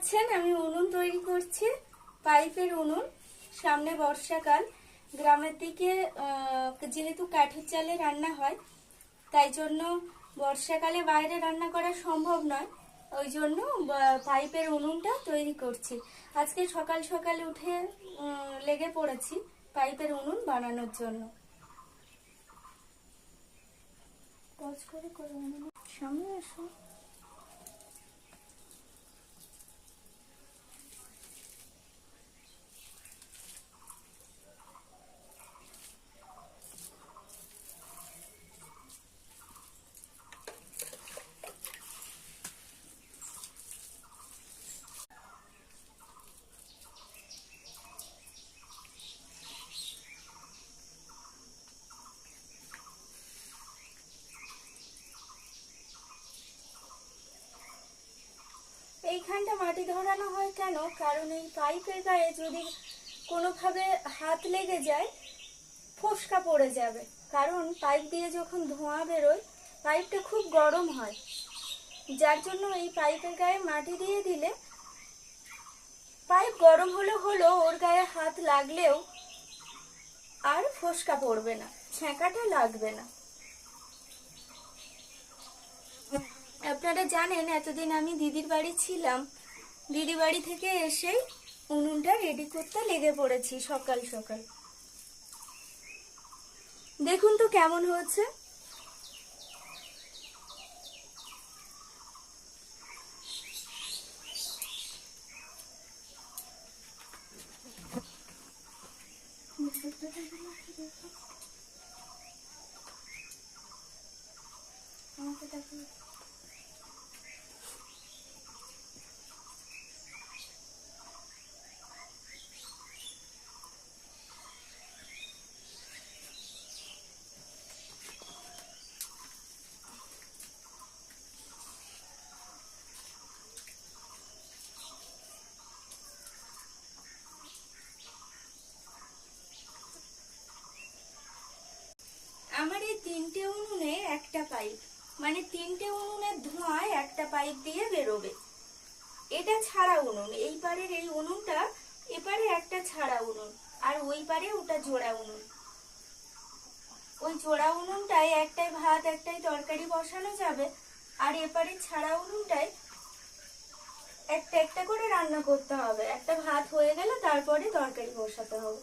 পাচ্ছেন আমি উনুন তৈরি করছি, পাইপের উনুন। সামনে বর্ষাকাল, গ্রামের দিকে যেহেতু কাঠের চালে রান্না হয়, তাই জন্য বর্ষাকালে বাইরে রান্না করা সম্ভব নয়। ওই জন্য পাইপের উনুনটা তৈরি করছি। আজকে সকাল সকাল উঠে লেগে পড়েছি পাইপের উনুন বানানোর জন্য। সামনে আসো। এইখানটা মাটি ধরানো হয় কেন? কারণ এই পাইপের গায়ে যদি কোনোভাবে হাত লেগে যায় ফোসকা পড়ে যাবে। কারণ পাইপ দিয়ে যখন ধোঁয়া বেরোয় পাইপটা খুব গরম হয়, যার জন্য এই পাইপের গায়ে মাটি দিয়ে দিলে পাইপ গরম হলো ওর গায়ে হাত লাগলেও আর ফোসকা পড়বে না, ছ্যাঁকাটা লাগবে না। আপনারা জানেন এতদিন আমি দিদির বাড়ি ছিলাম, দিদি বাড়ি থেকে এসেই উনুনটা রেডি করতে লেগে পড়েছি সকাল সকাল। দেখুন তো কেমন হচ্ছে। আমার এই তিনটে উনুনে একটা পাইপ, মানে তিনটে উনুনের ধোঁয়ায় একটা পাইপ দিয়ে বেরোবে। এটা ছাড়া উনুন, এই পারের এই উনুনটা, এপারে একটা ছাড়া উনুন, আর ওই পারে ওটা জোড়া উনুন। ওই জোড়া উনুনটায় একটাই ভাত একটাই তরকারি বসানো যাবে, আর এপারে ছাড়া উনুনটায় একটা একটা করে রান্না করতে হবে। একটা ভাত হয়ে গেলে তারপরে তরকারি বসাতে হবে।